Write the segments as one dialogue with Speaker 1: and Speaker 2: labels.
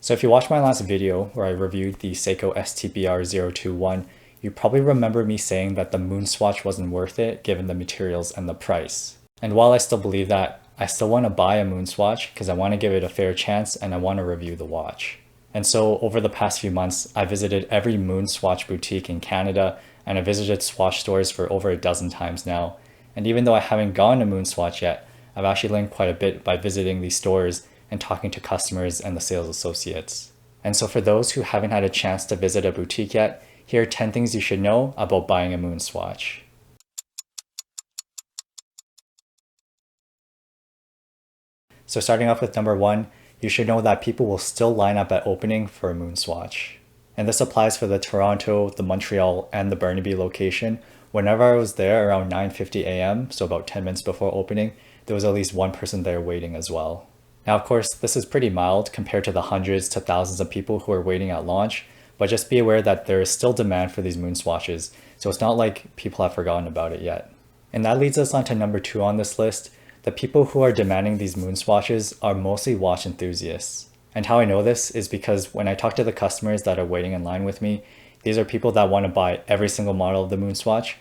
Speaker 1: So if you watched my last video where I reviewed the Seiko STBR021, you probably remember me saying that the Moonswatch wasn't worth it given the materials and the price. And while I still believe that, I still want to buy a Moonswatch because I want to give it a fair chance and I want to review the watch. And so over the past few months, I visited every Moonswatch boutique in Canada and I visited Swatch stores for over a dozen times now. And even though I haven't gone to Moonswatch yet, I've actually learned quite a bit by visiting these stores and talking to customers and the sales associates. And so for those who haven't had a chance to visit a boutique yet, here are 10 things you should know about buying a Moonswatch. So starting off with number 1, you should know that people will still line up at opening for a Moonswatch. And this applies for the Toronto, the Montreal, and the Burnaby location. Whenever I was there around 9:50 a.m., so about 10 minutes before opening, there was at least one person there waiting as well. Now, of course, this is pretty mild compared to the hundreds to thousands of people who are waiting at launch, but just be aware that there is still demand for these Moonswatches, so it's not like people have forgotten about it yet. And that leads us on to number 2 on this list. The people who are demanding these Moonswatches are mostly watch enthusiasts. And how I know this is because when I talk to the customers that are waiting in line with me, these are people that want to buy every single model of the Moonswatch,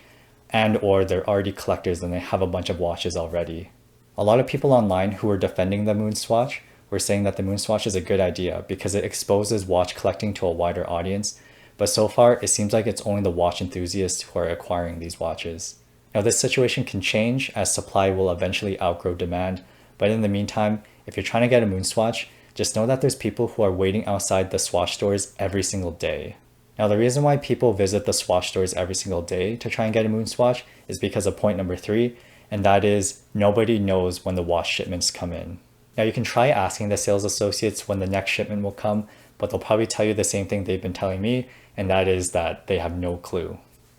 Speaker 1: and or they're already collectors and they have a bunch of watches already. A lot of people online who are defending the Moonswatch were saying that the Moonswatch is a good idea because it exposes watch collecting to a wider audience, but so far it seems like it's only the watch enthusiasts who are acquiring these watches. Now this situation can change as supply will eventually outgrow demand, but in the meantime, if you're trying to get a Moonswatch, just know that there's people who are waiting outside the Swatch stores every single day. Now the reason why people visit the Swatch stores every single day to try and get a Moonswatch is because of point number 3, and that is nobody knows when the watch shipments come in. Now you can try asking the sales associates when the next shipment will come, but they'll probably tell you the same thing they've been telling me, and that is that they have no clue.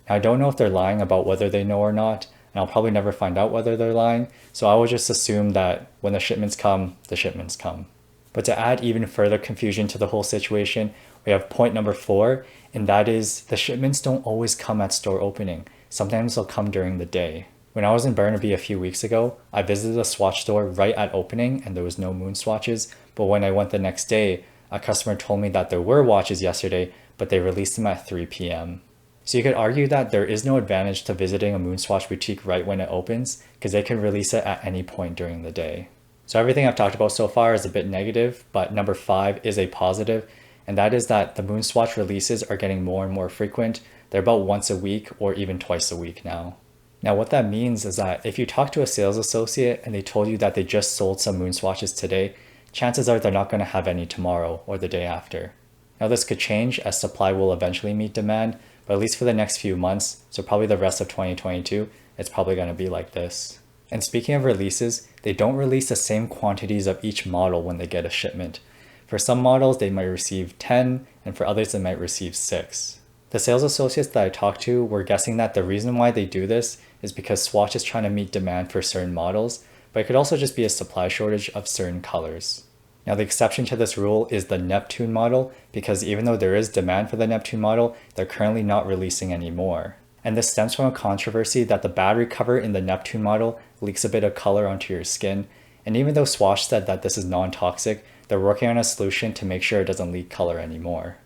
Speaker 1: Now I don't know if they're lying about whether they know or not, and I'll probably never find out whether they're lying, so I will just assume that when the shipments come, the shipments come. But to add even further confusion to the whole situation, we have point number 4, and that is the shipments don't always come at store opening. Sometimes they'll come during the day. When I was in Burnaby a few weeks ago, I visited a Swatch store right at opening and there was no Moonswatches, but when I went the next day, a customer told me that there were watches yesterday, but they released them at 3 p.m. So you could argue that there is no advantage to visiting a Moonswatch boutique right when it opens, because they can release it at any point during the day. So everything I've talked about so far is a bit negative, but number 5 is a positive, and that is that the Moonswatch releases are getting more and more frequent. They're about once a week or even twice a week now. Now what that means is that if you talk to a sales associate and they told you that they just sold some Moonswatches today, chances are they're not going to have any tomorrow or the day after. Now this could change as supply will eventually meet demand, but at least for the next few months, so probably the rest of 2022, it's probably going to be like this. And speaking of releases, they don't release the same quantities of each model when they get a shipment. For some models, they might receive 10, and for others, they might receive 6. The sales associates that I talked to were guessing that the reason why they do this is because Swatch is trying to meet demand for certain models, but it could also just be a supply shortage of certain colors. Now the exception to this rule is the Neptune model, because even though there is demand for the Neptune model, they're currently not releasing any more. And this stems from a controversy that the battery cover in the Neptune model leaks a bit of color onto your skin, and even though Swatch said that this is non-toxic, they're working on a solution to make sure it doesn't leak color anymore.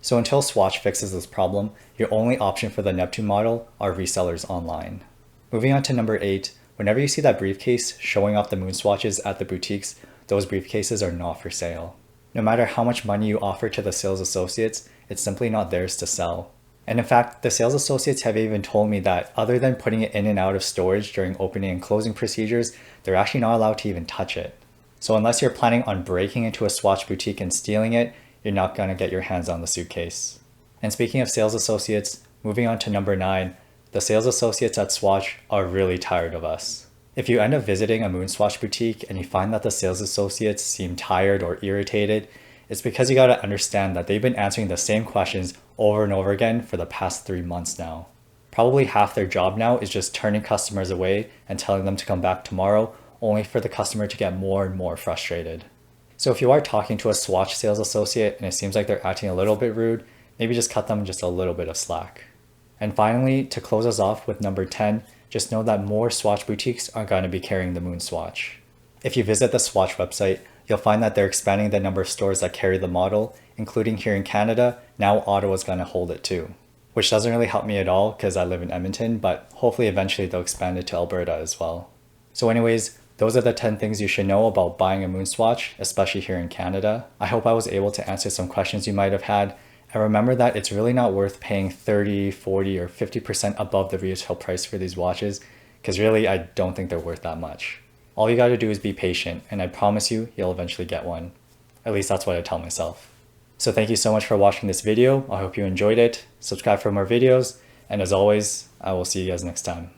Speaker 1: So until Swatch fixes this problem, your only option for the Neptune model are resellers online. Moving on to number 8, whenever you see that briefcase showing off the Moonswatches at the boutiques, those briefcases are not for sale. No matter how much money you offer to the sales associates, it's simply not theirs to sell. And in fact, the sales associates have even told me that other than putting it in and out of storage during opening and closing procedures, they're actually not allowed to even touch it. So unless you're planning on breaking into a Swatch boutique and stealing it, you're not going to get your hands on the suitcase. And speaking of sales associates, moving on to number 9, the sales associates at Swatch are really tired of us. If you end up visiting a Moonswatch boutique and you find that the sales associates seem tired or irritated, it's because you gotta understand that they've been answering the same questions over and over again for the past 3 months now. Probably half their job now is just turning customers away and telling them to come back tomorrow, only for the customer to get more and more frustrated. So if you are talking to a Swatch sales associate and it seems like they're acting a little bit rude, maybe just cut them just a little bit of slack. And finally, to close us off with number 10, just know that more Swatch boutiques are going to be carrying the Moonswatch. If you visit the Swatch website, you'll find that they're expanding the number of stores that carry the model, including here in Canada. Now Ottawa's gonna hold it too. Which doesn't really help me at all because I live in Edmonton, but hopefully eventually they'll expand it to Alberta as well. So anyways, those are the 10 things you should know about buying a Moonswatch, especially here in Canada. I hope I was able to answer some questions you might have had. And remember that it's really not worth paying 30, 40, or 50% above the retail price for these watches, because really I don't think they're worth that much. All you gotta do is be patient, and I promise you, you'll eventually get one. At least that's what I tell myself. So thank you so much for watching this video. I hope you enjoyed it. Subscribe for more videos, and as always, I will see you guys next time.